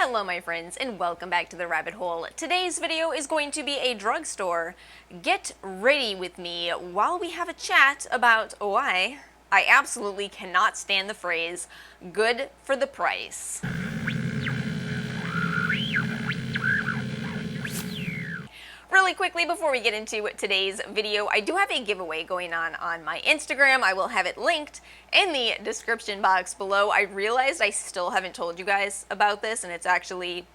Hello my friends and welcome back to the rabbit hole. Today's video is going to be a drugstore. Get ready with me while we have a chat about why I absolutely cannot stand the phrase good for the price. Really quickly before we get into today's video, I do have a giveaway going on my Instagram. I will have it linked in the description box below. I realized I still haven't told you guys about this, and it's actually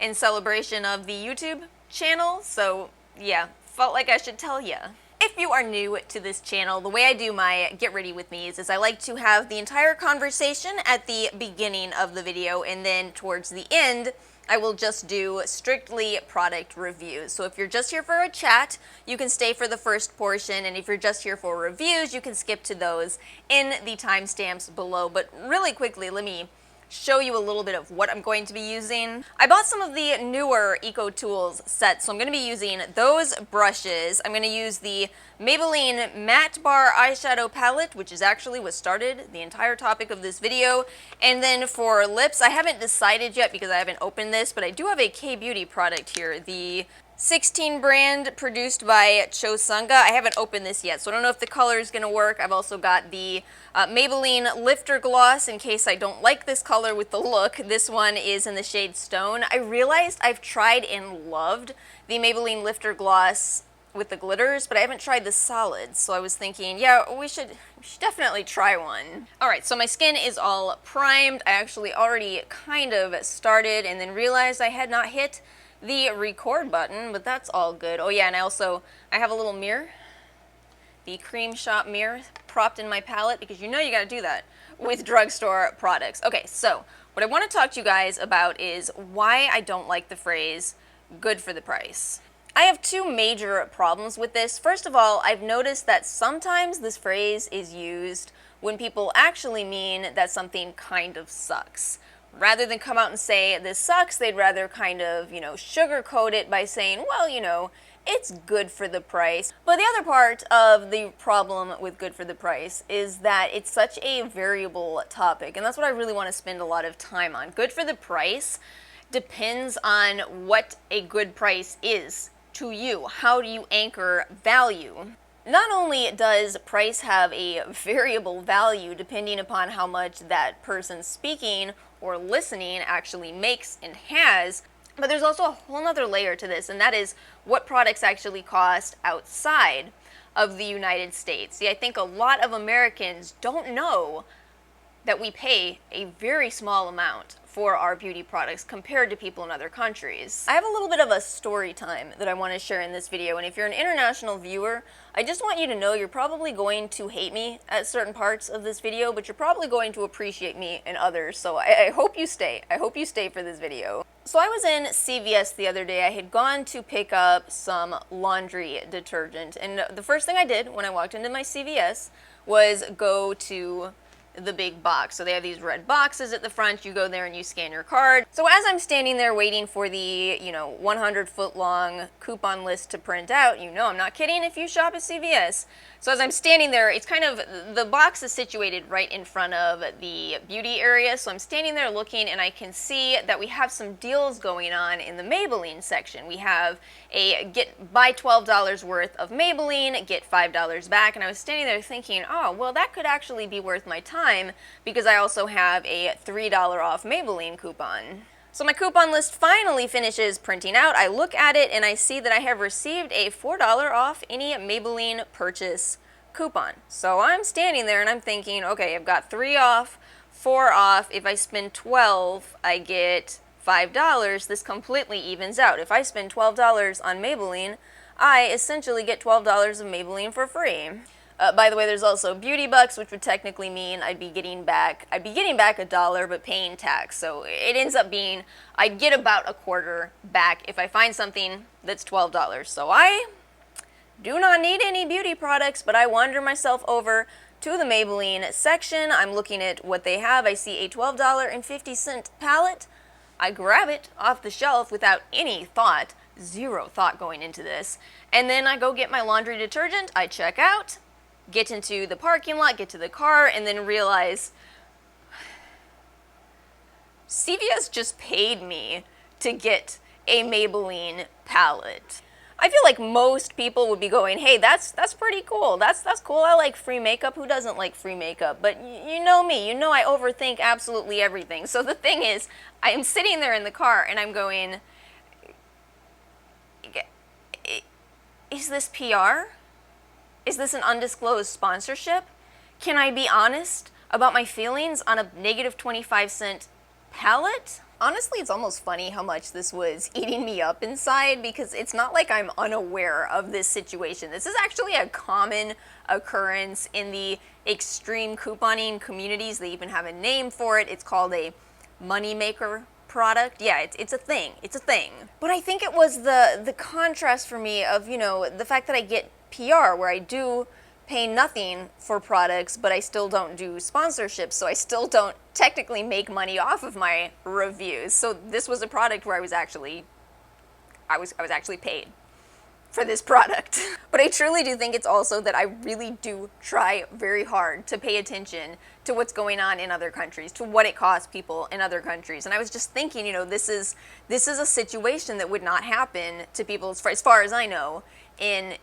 in celebration of the YouTube channel, so yeah, felt like I should tell ya. If you are new to this channel, the way I do my Get Ready With Me's is I like to have the entire conversation at the beginning of the video, and then towards the end, I will just do strictly product reviews. So if you're just here for a chat, you can stay for the first portion, and if you're just here for reviews, you can skip to those in the timestamps below. But really quickly, let me show you a little bit of what I'm going to be using. I bought some of the newer Eco Tools sets, so I'm going to be using those brushes. I'm going to use the Maybelline Matte Bar Eyeshadow Palette, which is actually what started the entire topic of this video. And then for lips, I haven't decided yet because I haven't opened this, but I do have a K-Beauty product here, the 16 brand produced by Chosunga. I haven't opened this yet, so I don't know if the color is going to work. I've also got the Maybelline Lifter Gloss in case I don't like this color with the look. This one is in the shade Stone. I realized I've tried and loved the Maybelline Lifter Gloss with the glitters, but I haven't tried the solids, so I was thinking, yeah, we should definitely try one. Alright, so my skin is all primed. I actually already kind of started and then realized I had not hit the record button, but that's all good. Oh yeah, and I have a little mirror, the Cream Shop mirror propped in my palette, because you know you gotta do that with drugstore products. Okay, so what I want to talk to you guys about is why I don't like the phrase good for the price. I have two major problems with this. First of all, I've noticed that sometimes this phrase is used when people actually mean that something kind of sucks. Rather than come out and say, this sucks, they'd rather kind of, sugarcoat it by saying, well, it's good for the price. But the other part of the problem with good for the price is that it's such a variable topic, and that's what I really want to spend a lot of time on. Good for the price depends on what a good price is to you. How do you anchor value? Not only does price have a variable value depending upon how much that person speaking or listening actually makes and has, but there's also a whole nother layer to this, and that is what products actually cost outside of the United States. See, I think a lot of Americans don't know that we pay a very small amount for our beauty products compared to people in other countries. I have a little bit of a story time that I want to share in this video, and if you're an international viewer, I just want you to know you're probably going to hate me at certain parts of this video, but you're probably going to appreciate me in others, so I hope you stay. I hope you stay for this video. So I was in CVS the other day. I had gone to pick up some laundry detergent, and the first thing I did when I walked into my CVS was go to the big box. So they have these red boxes at the front. You go there and you scan your card. So as I'm standing there waiting for the 100-foot long coupon list to print out, I'm not kidding if you shop at CVS. So as I'm standing there, it's kind of, the box is situated right in front of the beauty area. So I'm standing there looking, and I can see that we have some deals going on in the Maybelline section. We have a buy $12 worth of Maybelline, get $5 back. And I was standing there thinking, oh, well, that could actually be worth my time, because I also have a $3 off Maybelline coupon. So my coupon list finally finishes printing out. I look at it and I see that I have received a $4 off any Maybelline purchase coupon. So I'm standing there and I'm thinking, okay, I've got 3 off, 4 off. If I spend 12, I get $5. This completely evens out. If I spend $12 on Maybelline, I essentially get $12 of Maybelline for free. By the way, there's also Beauty Bucks, which would technically mean I'd be getting back $1, but paying tax. So it ends up being, I'd get about a quarter back if I find something that's $12. So I do not need any beauty products, but I wander myself over to the Maybelline section. I'm looking at what they have. I see a $12.50 palette. I grab it off the shelf without any thought, zero thought going into this. And then I go get my laundry detergent. I check out, get into the parking lot, get to the car, and then realize CVS just paid me to get a Maybelline palette. I feel like most people would be going, hey, that's pretty cool. That's cool. I like free makeup. Who doesn't like free makeup? But you know me. You know I overthink absolutely everything. So the thing is, I am sitting there in the car and I'm going, is this PR? Is this an undisclosed sponsorship? Can I be honest about my feelings on a negative 25-cent palette? Honestly, it's almost funny how much this was eating me up inside, because it's not like I'm unaware of this situation. This is actually a common occurrence in the extreme couponing communities. They even have a name for it. It's called a moneymaker product. Yeah, it's a thing. It's a thing. But I think it was the contrast for me of, you know, the fact that I get PR where I do pay nothing for products, but I still don't do sponsorships, so I still don't technically make money off of my reviews. So this was a product where I was actually paid for this product. But I truly do think it's also that I really do try very hard to pay attention to what's going on in other countries, to what it costs people in other countries. And I was just thinking, you know, this is a situation that would not happen to people, as far as I know, in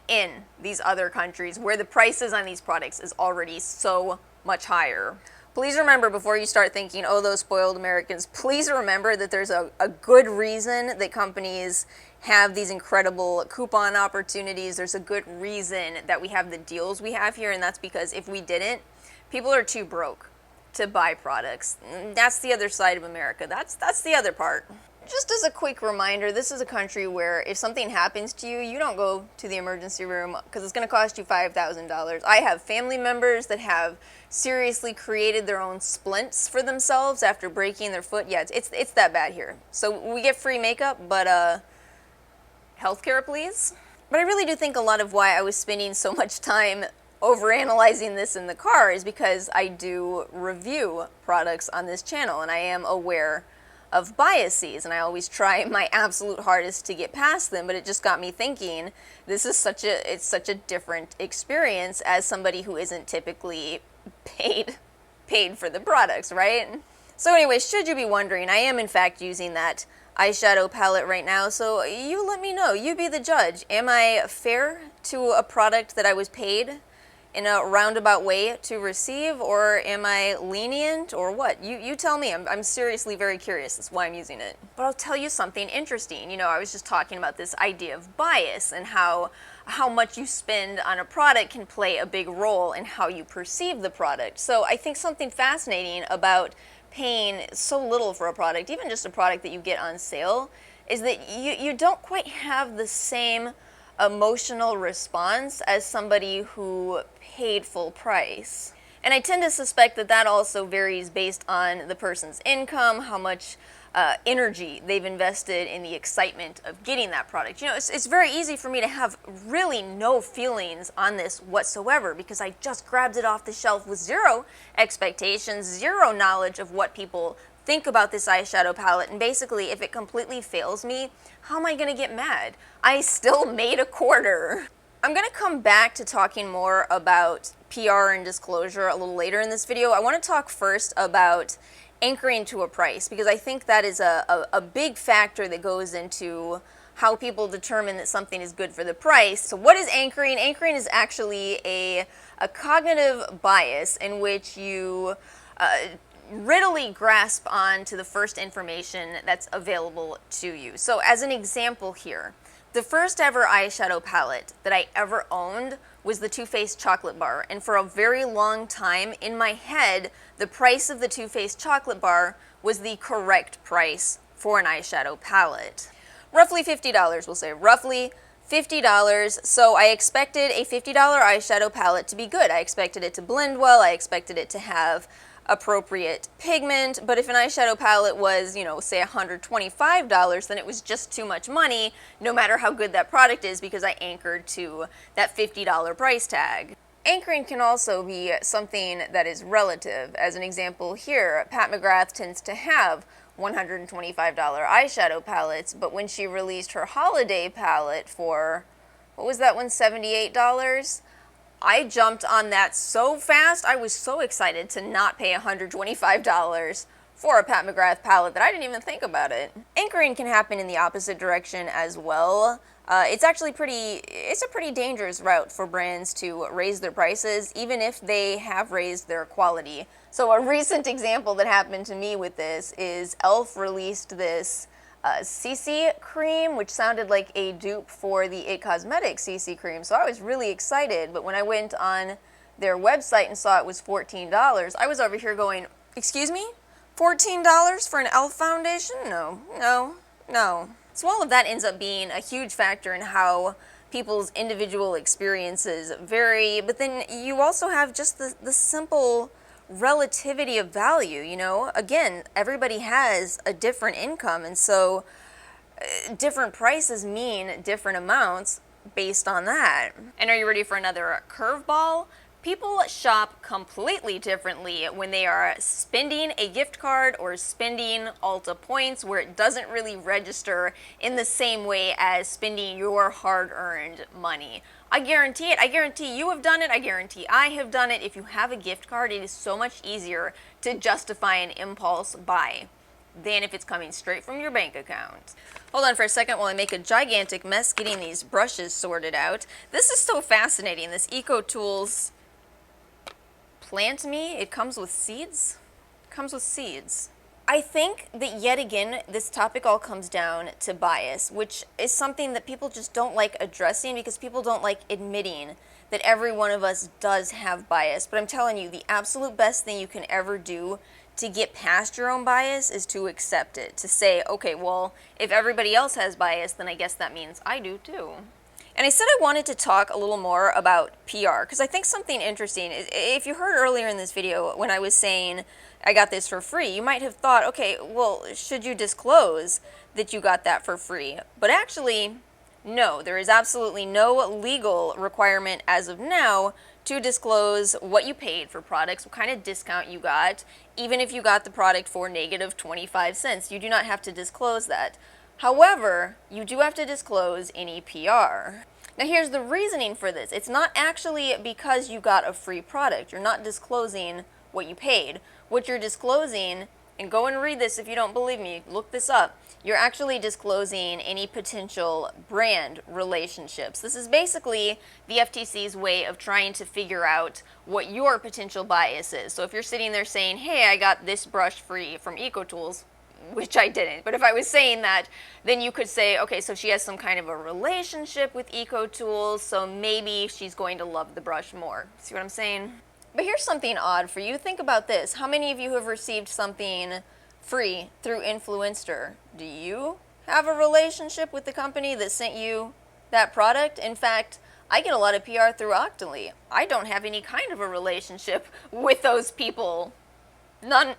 these other countries where the prices on these products is already so much higher. Please remember, before you start thinking, oh, those spoiled Americans, please remember that there's a good reason that companies have these incredible coupon opportunities. There's a good reason that we have the deals we have here, and that's because if we didn't, people are too broke to buy products. That's the other side of America. That's the other part. Just as a quick reminder, this is a country where if something happens to you, you don't go to the emergency room because it's going to cost you $5,000. I have family members that have seriously created their own splints for themselves after breaking their foot. Yeah, it's that bad here. So we get free makeup, but healthcare, please. But I really do think a lot of why I was spending so much time overanalyzing this in the car is because I do review products on this channel, and I am aware of biases, and I always try my absolute hardest to get past them, but it just got me thinking, this is such a different experience as somebody who isn't typically paid for the products, right? So anyway, should you be wondering, I am in fact using that eyeshadow palette right now, so you let me know, you be the judge. Am I fair to a product that I was paid in a roundabout way to receive, or am I lenient, or what? You tell me. I'm seriously very curious. That's why I'm using it. But I'll tell you something interesting. You know, I was just talking about this idea of bias and how much you spend on a product can play a big role in how you perceive the product. So I think something fascinating about paying so little for a product, even just a product that you get on sale, is that you don't quite have the same emotional response as somebody who paid full price. And I tend to suspect that that also varies based on the person's income, how much energy they've invested in the excitement of getting that product. You know, it's very easy for me to have really no feelings on this whatsoever because I just grabbed it off the shelf with zero expectations, zero knowledge of what people think about this eyeshadow palette, and basically if it completely fails me, how am I going to get mad? I still made a quarter. I'm going to come back to talking more about PR and disclosure a little later in this video. I want to talk first about anchoring to a price, because I think that is a big factor that goes into how people determine that something is good for the price. So what is anchoring? Anchoring is actually a cognitive bias in which you readily grasp on to the first information that's available to you. So as an example here, the first ever eyeshadow palette that I ever owned was the Too Faced chocolate bar, and for a very long time in my head, the price of the Too Faced chocolate bar was the correct price for an eyeshadow palette. Roughly $50, we'll say, roughly $50, so I expected a $50 eyeshadow palette to be good. I expected it to blend well, I expected it to have appropriate pigment, but if an eyeshadow palette was, you know, say $125, then it was just too much money, no matter how good that product is, because I anchored to that $50 price tag. Anchoring can also be something that is relative. As an example here, Pat McGrath tends to have $125 eyeshadow palettes, but when she released her holiday palette for, what was that one, $78? I jumped on that so fast. I was so excited to not pay $125 for a Pat McGrath palette that I didn't even think about it. Anchoring can happen in the opposite direction as well. It's actually it's a pretty dangerous route for brands to raise their prices, even if they have raised their quality. So a recent example that happened to me with this is e.l.f. released this CC cream, which sounded like a dupe for the It Cosmetics CC cream. So I was really excited, but when I went on their website and saw it was $14, I was over here going, excuse me? $14 for an e.l.f. foundation? No, no, no. So all of that ends up being a huge factor in how people's individual experiences vary, but then you also have just the simple relativity of value, you know? Again, everybody has a different income, and so different prices mean different amounts based on that. And are you ready for another curveball? People shop completely differently when they are spending a gift card or spending Ulta points, where it doesn't really register in the same way as spending your hard-earned money. I guarantee it. I guarantee you have done it. I guarantee I have done it. If you have a gift card, it is so much easier to justify an impulse buy than if it's coming straight from your bank account. Hold on for a second while I make a gigantic mess getting these brushes sorted out. This is so fascinating, this EcoTools Plant Me. It comes with seeds? It comes with seeds. I think that yet again, this topic all comes down to bias, which is something that people just don't like addressing because people don't like admitting that every one of us does have bias. But I'm telling you, the absolute best thing you can ever do to get past your own bias is to accept it. To say, okay, well, if everybody else has bias, then I guess that means I do too. And I said I wanted to talk a little more about PR, because I think something interesting is, if you heard earlier in this video when I was saying I got this for free, you might have thought, okay, well, should you disclose that you got that for free? But actually, no, there is absolutely no legal requirement as of now to disclose what you paid for products, what kind of discount you got, even if you got the product for negative 25 cents. You do not have to disclose that. However, you do have to disclose any PR. Now here's the reasoning for this. It's not actually because you got a free product. You're not disclosing what you paid. What you're disclosing, and go and read this if you don't believe me, look this up, you're actually disclosing any potential brand relationships. This is basically the FTC's way of trying to figure out what your potential bias is. So if you're sitting there saying, hey, I got this brush free from EcoTools, which I didn't, but if I was saying that, then you could say, okay, so she has some kind of a relationship with EcoTools, so maybe she's going to love the brush more. See what I'm saying? But here's something odd for you. Think about this. How many of you have received something free through Influenster? Do you have a relationship with the company that sent you that product? In fact, I get a lot of PR through Octoly. I don't have any kind of a relationship with those people. None.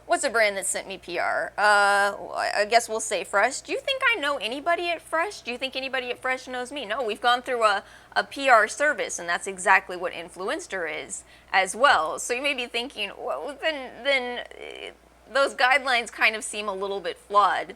What's a brand that sent me PR? I guess we'll say Fresh. Do you think I know anybody at Fresh? Do you think anybody at Fresh knows me? No, we've gone through a PR service, and that's exactly what Influenster is as well. So you may be thinking, well, then those guidelines kind of seem a little bit flawed.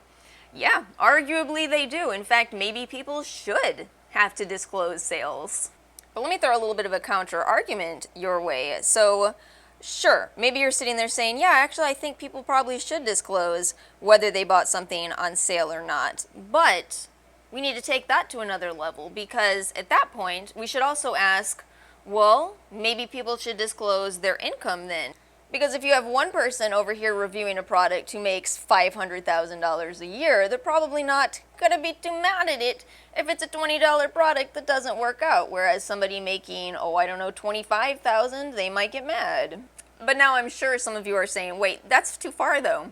Yeah, arguably they do. In fact, maybe people should have to disclose sales. But let me throw a little bit of a counter argument your way. So, sure, maybe you're sitting there saying, yeah, actually I think people probably should disclose whether they bought something on sale or not. But we need to take that to another level, because at that point we should also ask, well, maybe people should disclose their income then. Because if you have one person over here reviewing a product who makes $500,000 a year, they're probably not going to be too mad at it if it's a $20 product that doesn't work out. Whereas somebody making, oh, I don't know, $25,000, they might get mad. But now I'm sure some of you are saying, wait, that's too far though.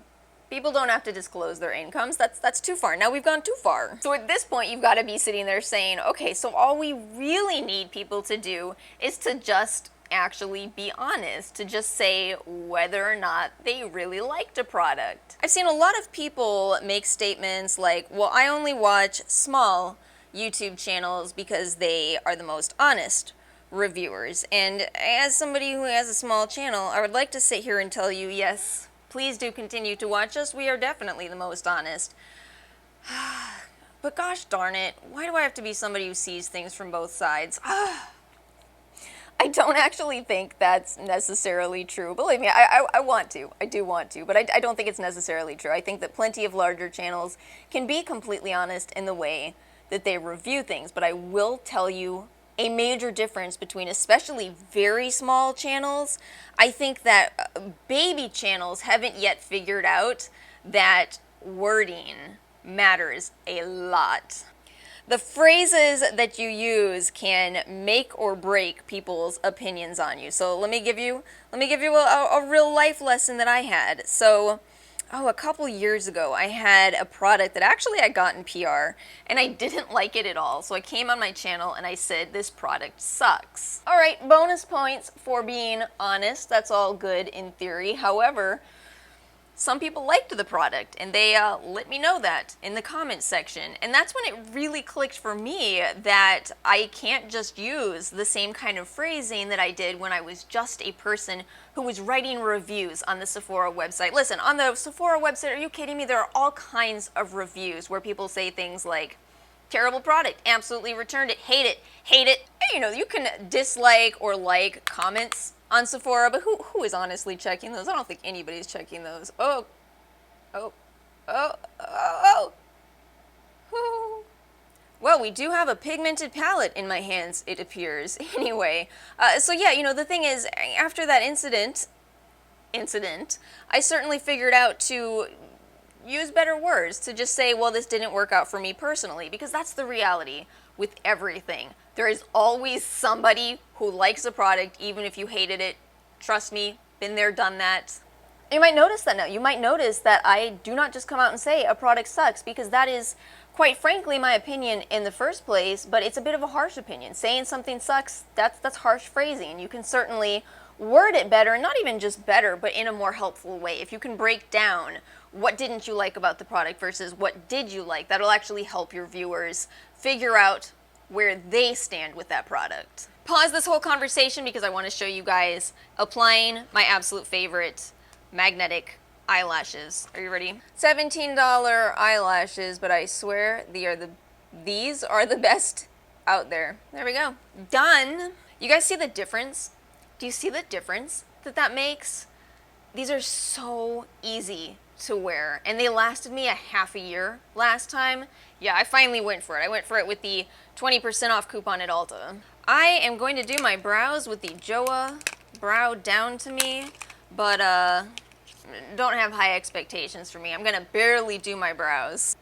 People don't have to disclose their incomes. That's too far. Now we've gone too far. So at this point, you've got to be sitting there saying, okay, so all we really need people to do is to just actually be honest, to just say whether or not they really liked a product. I've seen a lot of people make statements like, well, I only watch small YouTube channels because they are the most honest reviewers. And as somebody who has a small channel, I would like to sit here and tell you, yes, please do continue to watch us. We are definitely the most honest. But gosh darn it, why do I have to be somebody who sees things from both sides? I don't actually think that's necessarily true. Believe me, I want to. I do want to, but I don't think it's necessarily true. I think that plenty of larger channels can be completely honest in the way that they review things, but I will tell you a major difference between especially very small channels. I think that baby channels haven't yet figured out that wording matters a lot. The phrases that you use can make or break people's opinions on you. So let me give you a real life lesson that I had. So, a couple years ago, I had a product that actually I got in PR, and I didn't like it at all. So I came on my channel and I said, this product sucks. All right, bonus points for being honest. That's all good in theory. However, some people liked the product, and they let me know that in the comments section. And that's when it really clicked for me that I can't just use the same kind of phrasing that I did when I was just a person who was writing reviews on the Sephora website. Listen, on the Sephora website, are you kidding me? There are all kinds of reviews where people say things like, terrible product, absolutely returned it, hate it, hate it. And, you know, you can dislike or like comments on Sephora, but who is honestly checking those? I don't think anybody's checking those. Oh. Well, we do have a pigmented palette in my hands, it appears. Anyway, so yeah, you know, the thing is, after that incident, I certainly figured out to use better words, to just say, well, this didn't work out for me personally, because that's the reality with everything. There is always somebody who likes a product, even if you hated it. Trust me, been there, done that. You might notice that now. You might notice that I do not just come out and say a product sucks, because that is, quite frankly, my opinion in the first place, but it's a bit of a harsh opinion. Saying something sucks, that's harsh phrasing. You can certainly word it better, and not even just better, but in a more helpful way. If you can break down what didn't you like about the product versus what did you like, that'll actually help your viewers figure out where they stand with that product. Pause this whole conversation because I want to show you guys applying my absolute favorite magnetic eyelashes. Are you ready? $17 eyelashes, but I swear these are the best out there. There we go. Done. You guys see the difference? Do you see the difference that makes? These are so easy to wear, and they lasted me a half a year last time. Yeah, I finally went for it. I went for it with the 20% off coupon at Ulta. I am going to do my brows with the Joa Brow Down to Me, but don't have high expectations for me. I'm gonna barely do my brows.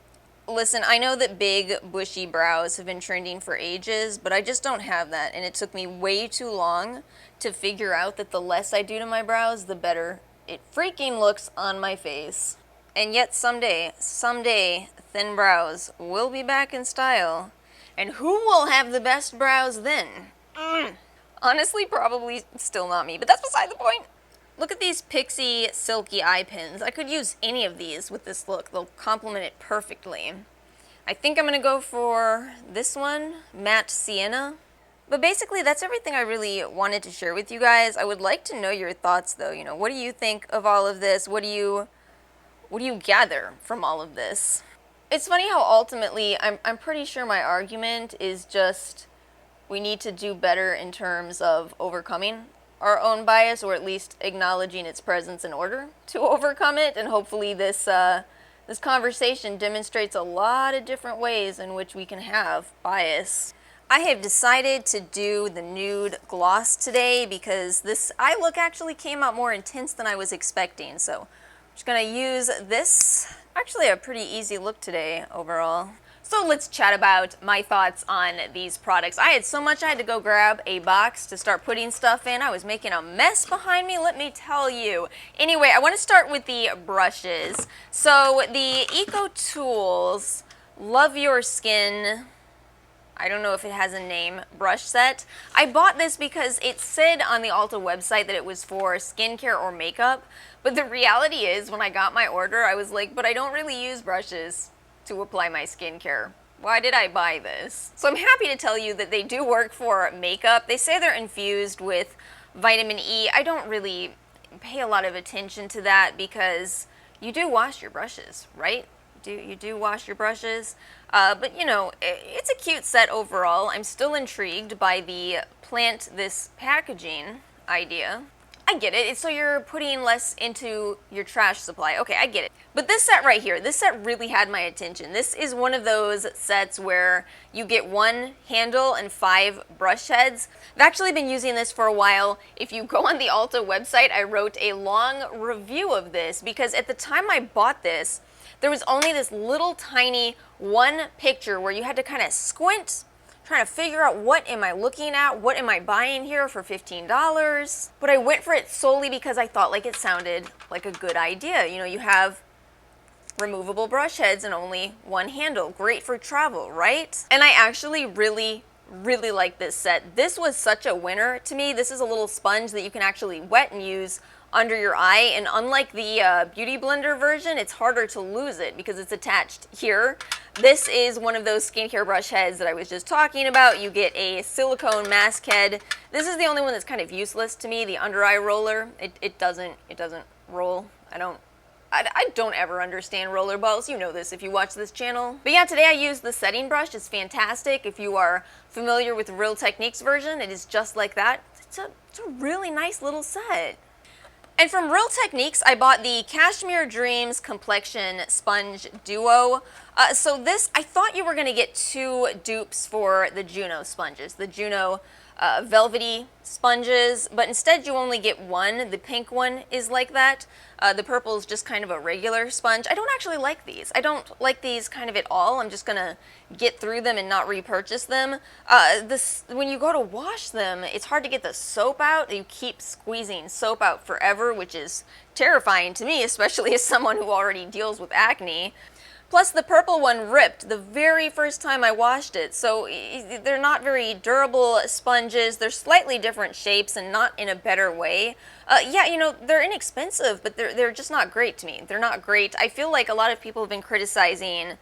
Listen, I know that big, bushy brows have been trending for ages, but I just don't have that, and it took me way too long to figure out that the less I do to my brows, the better it freaking looks on my face. And yet someday, thin brows will be back in style. And who will have the best brows then? Honestly, probably still not me, but that's beside the point. Look at these pixie silky eye pins. I could use any of these with this look. They'll complement it perfectly. I think I'm gonna go for this one, Matte Sienna. But basically, that's everything I really wanted to share with you guys. I would like to know your thoughts, though. You know, what do you think of all of this? What do you gather from all of this? It's funny how ultimately, I'm pretty sure my argument is just we need to do better in terms of overcoming our own bias, or at least acknowledging its presence in order to overcome it. And hopefully this conversation demonstrates a lot of different ways in which we can have bias. I have decided to do the nude gloss today because this eye look actually came out more intense than I was expecting. So I'm just gonna use this. Actually a pretty easy look today overall. So let's chat about my thoughts on these products. I had so much I had to go grab a box to start putting stuff in. I was making a mess behind me, let me tell you. Anyway, I want to start with the brushes. So the Eco Tools Love Your Skin, I don't know if it has a name, brush set. I bought this because it said on the Ulta website that it was for skincare or makeup, but the reality is when I got my order, I was like, but I don't really use brushes to apply my skincare. Why did I buy this? So I'm happy to tell you that they do work for makeup. They say they're infused with vitamin E. I don't really pay a lot of attention to that because you do wash your brushes, right? You do wash your brushes, but you know, it's a cute set overall. I'm still intrigued by the plant this packaging idea. I get it. It's so you're putting less into your trash supply. Okay, I get it. But this set right here, this set really had my attention. This is one of those sets where you get one handle and 5 brush heads. I've actually been using this for a while. If you go on the Ulta website, I wrote a long review of this because at the time I bought this, there was only this little tiny one picture where you had to kind of squint, trying to figure out what am I looking at, what am I buying here for $15. But I went for it solely because I thought like it sounded like a good idea. You know, you have removable brush heads and only one handle. Great for travel, right? And I actually really like this set. This was such a winner to me. This is a little sponge that you can actually wet and use under your eye, and unlike the Beauty Blender version, it's harder to lose it because it's attached here. This is one of those skincare brush heads that I was just talking about. You get a silicone mask head. This is the only one that's kind of useless to me, the under eye roller. It doesn't roll. I don't ever understand roller balls. You know this if you watch this channel. But yeah, today I used the setting brush. It's fantastic. If you are familiar with the Real Techniques version, it is just like that. It's a really nice little set. And from Real Techniques, I bought the Cashmere Dreams Complexion Sponge Duo. So this, I thought you were going to get 2 dupes for the Juno sponges, the Juno velvety sponges, but instead you only get one. The pink one is like that. The purple is just kind of a regular sponge. I don't actually like these. I don't like these kind of at all. I'm just gonna get through them and not repurchase them. When you go to wash them, it's hard to get the soap out. You keep squeezing soap out forever, which is terrifying to me, especially as someone who already deals with acne. Plus, the purple one ripped the very first time I washed it, so they're not very durable sponges. They're slightly different shapes and not in a better way. Yeah, you know, they're inexpensive, but they're just not great to me. They're not great. I feel like a lot of people have been criticizing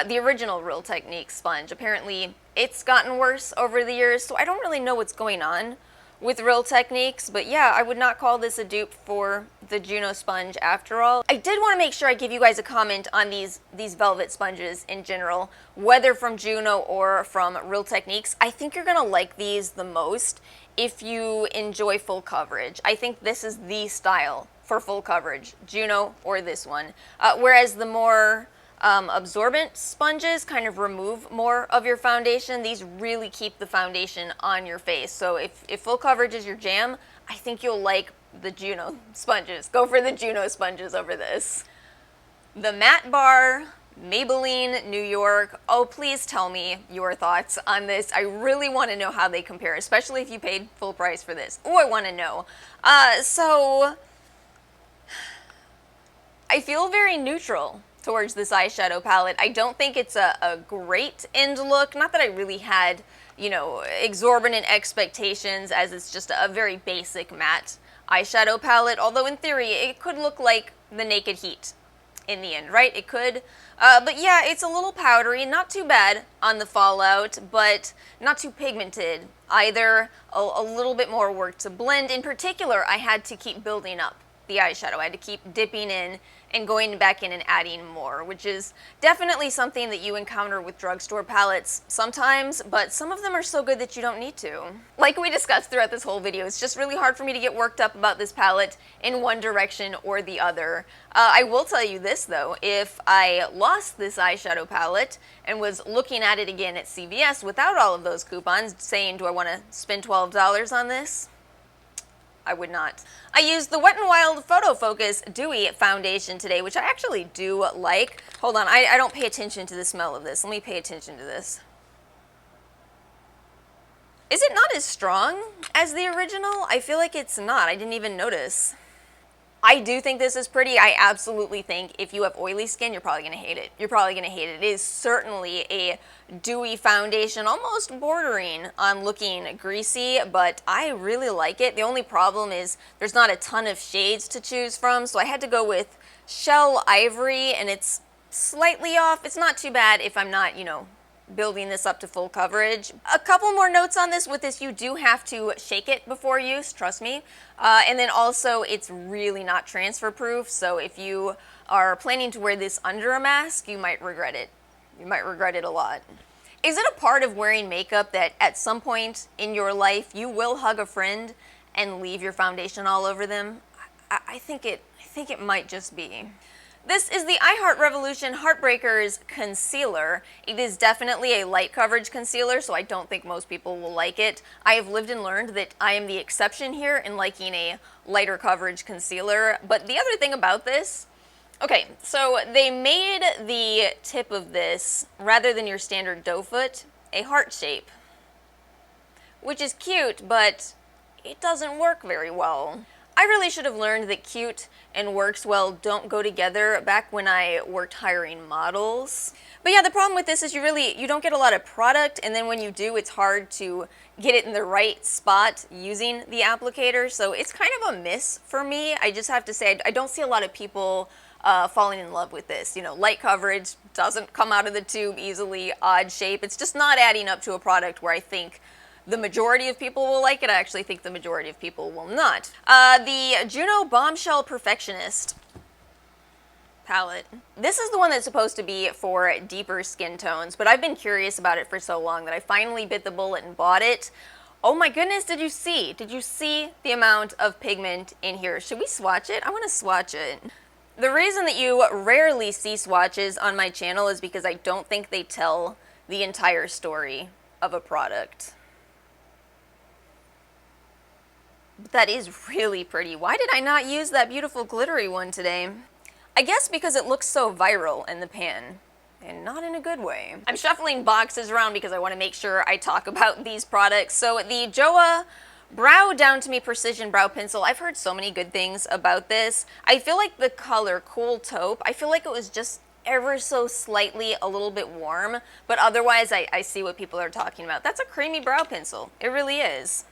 the original Real Techniques sponge. Apparently, it's gotten worse over the years, so I don't really know what's going on with Real Techniques, but yeah, I would not call this a dupe for the Juno sponge after all. I did want to make sure I give you guys a comment on these velvet sponges in general, whether from Juno or from Real Techniques. I think you're gonna like these the most if you enjoy full coverage. I think this is the style for full coverage, Juno or this one. Whereas the more absorbent sponges kind of remove more of your foundation. These really keep the foundation on your face. So if full coverage is your jam, I think you'll like the Juno sponges. Go for the Juno sponges over this. The Matte Bar Maybelline New York. Oh, please tell me your thoughts on this. I really want to know how they compare, especially if you paid full price for this. Oh, I want to know. So I feel very neutral towards this eyeshadow palette. I don't think it's a great end look. Not that I really had, you know, exorbitant expectations, as it's just a very basic matte eyeshadow palette, although in theory it could look like the Naked Heat in the end, right? It could. But yeah, it's a little powdery, not too bad on the fallout, but not too pigmented either. A little bit more work to blend. In particular, I had to keep building up the eyeshadow. I had to keep dipping in and going back in and adding more, which is definitely something that you encounter with drugstore palettes sometimes, but some of them are so good that you don't need to. Like we discussed throughout this whole video, it's just really hard for me to get worked up about this palette in one direction or the other. I will tell you this though, if I lost this eyeshadow palette and was looking at it again at CVS without all of those coupons, saying, do I want to spend $12 on this? I would not. I used the Wet n Wild Photo Focus Dewy Foundation today, which I actually do like. Hold on, I don't pay attention to the smell of this. Let me pay attention to this. Is it not as strong as the original? I feel like it's not. I didn't even notice. I do think this is pretty. I absolutely think if you have oily skin, you're probably going to hate it. You're probably going to hate it. It is certainly a dewy foundation, almost bordering on looking greasy, but I really like it. The only problem is there's not a ton of shades to choose from, so I had to go with Shell Ivory, and it's slightly off. It's not too bad if I'm not, you know, building this up to full coverage. A couple more notes on this. With this, you do have to shake it before use, trust me. And then also, it's really not transfer proof, so if you are planning to wear this under a mask, you might regret it. You might regret it a lot. Is it a part of wearing makeup that at some point in your life you will hug a friend and leave your foundation all over them? I think it might just be. This is the I Heart Revolution Heartbreakers Concealer. It is definitely a light coverage concealer, so I don't think most people will like it. I have lived and learned that I am the exception here in liking a lighter coverage concealer. But the other thing about this, okay, so they made the tip of this, rather than your standard doe foot, a heart shape. Which is cute, but it doesn't work very well. I really should have learned that cute and works well don't go together back when I worked hiring models. But yeah, the problem with this is you don't get a lot of product, and then when you do, it's hard to get it in the right spot using the applicator, so it's kind of a miss for me. I just have to say, I don't see a lot of people falling in love with this. You know, light coverage, doesn't come out of the tube easily, odd shape. It's just not adding up to a product where I think the majority of people will like it. I actually think the majority of people will not. The Juno Bombshell Perfectionist palette. This is the one that's supposed to be for deeper skin tones, but I've been curious about it for so long that I finally bit the bullet and bought it. Oh my goodness, did you see? Did you see the amount of pigment in here? Should we swatch it? I want to swatch it. The reason that you rarely see swatches on my channel is because I don't think they tell the entire story of a product. But that is really pretty. Why did I not use that beautiful glittery one today? I guess because it looks so viral in the pan, and not in a good way. I'm shuffling boxes around because I want to make sure I talk about these products. So the Joa Brow Down to Me Precision Brow Pencil, I've heard so many good things about this. I feel like the color Cool Taupe, I feel like it was just ever so slightly a little bit warm, but otherwise I see what people are talking about. That's a creamy brow pencil. It really is.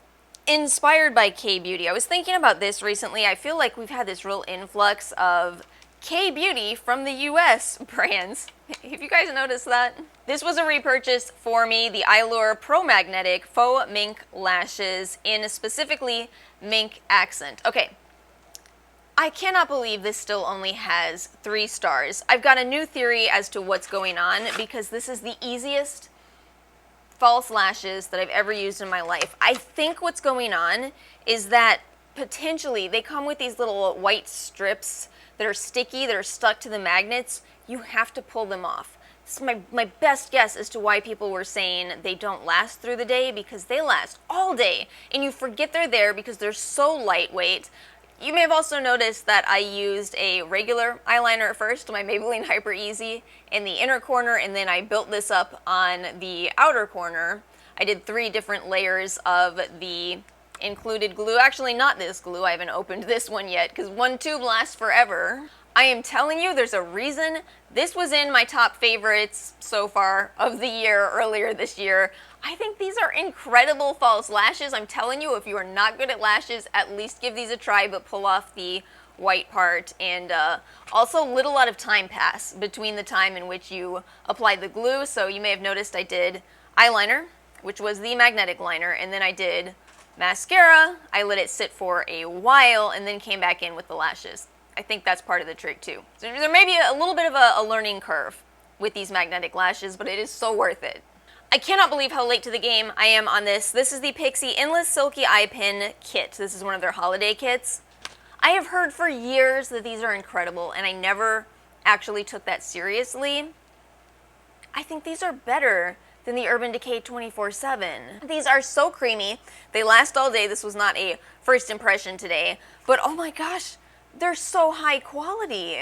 Inspired by K-Beauty. I was thinking about this recently. I feel like we've had this real influx of K-Beauty from the US brands. Have you guys noticed that? This was a repurchase for me, the Eylure Pro Magnetic Faux Mink Lashes in specifically mink accent. Okay, I cannot believe this still only has 3 stars. I've got a new theory as to what's going on because this is the easiest false lashes that I've ever used in my life. I think what's going on is that potentially they come with these little white strips that are sticky, that are stuck to the magnets. You have to pull them off. This is my best guess as to why people were saying they don't last through the day, because they last all day and you forget they're there because they're so lightweight. You may have also noticed that I used a regular eyeliner at first, my Maybelline Hyper Easy, in the inner corner, and then I built this up on the outer corner. I did 3 different layers of the included glue. Actually, not this glue. I haven't opened this one yet because one tube lasts forever. I am telling you, there's a reason this was in my top favorites so far of the year earlier this year. I think these are incredible false lashes. I'm telling you, if you are not good at lashes, at least give these a try, but pull off the white part. And also let a lot of time pass between the time in which you applied the glue. So you may have noticed I did eyeliner, which was the magnetic liner, and then I did mascara. I let it sit for a while and then came back in with the lashes. I think that's part of the trick too. So there may be a little bit of a learning curve with these magnetic lashes, but it is so worth it. I cannot believe how late to the game I am on this. This is the Pixi Endless Silky Eye Pin Kit. This is one of their holiday kits. I have heard for years that these are incredible, and I never actually took that seriously. I think these are better than the Urban Decay 24/7. These are so creamy. They last all day. This was not a first impression today, but oh my gosh, they're so high quality.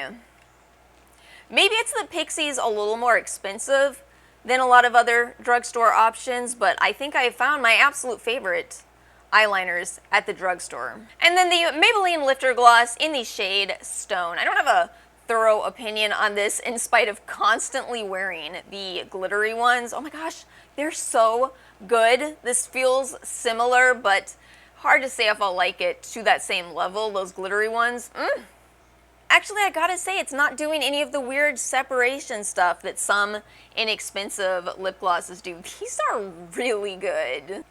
Maybe it's the Pixi's a little more expensive than a lot of other drugstore options, but I think I found my absolute favorite eyeliners at the drugstore. And then the Maybelline Lifter Gloss in the shade Stone. I don't have a thorough opinion on this in spite of constantly wearing the glittery ones. Oh my gosh, they're so good. This feels similar, but hard to say if I'll like it to that same level, those glittery ones. Actually, I gotta say, it's not doing any of the weird separation stuff that some inexpensive lip glosses do. These are really good.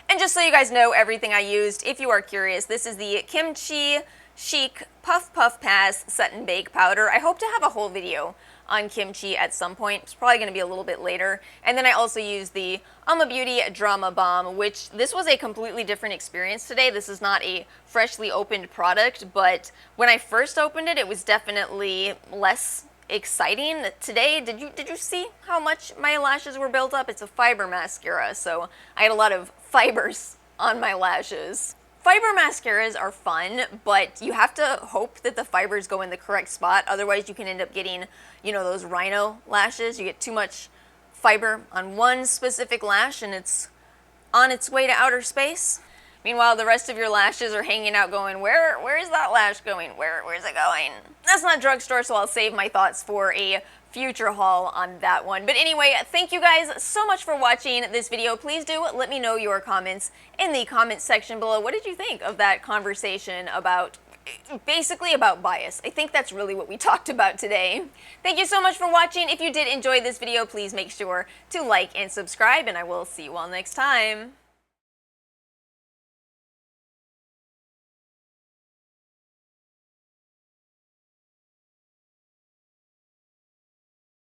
And just so you guys know everything I used, if you are curious, this is the Kimchi Chic Puff Puff Pass Set and Bake Powder. I hope to have a whole video on kimchi at some point. It's probably going to be a little bit later. And then I also used the Uoma Dramabomb, which this was a completely different experience today. This is not a freshly opened product, but when I first opened it, it was definitely less exciting. Today, did you see how much my lashes were built up? It's a fiber mascara, so I had a lot of fibers on my lashes. Fiber mascaras are fun, but you have to hope that the fibers go in the correct spot. Otherwise, you can end up getting, you know, those rhino lashes. You get too much fiber on one specific lash and it's on its way to outer space. Meanwhile, the rest of your lashes are hanging out going, where is that lash going? Where's it going? That's not Drugstore, so I'll save my thoughts for a future haul on that one. But anyway, thank you guys so much for watching this video. Please do let me know your comments in the comments section below. What did you think of that conversation about, basically about bias? I think that's really what we talked about today. Thank you so much for watching. If you did enjoy this video, please make sure to like and subscribe, and I will see you all next time.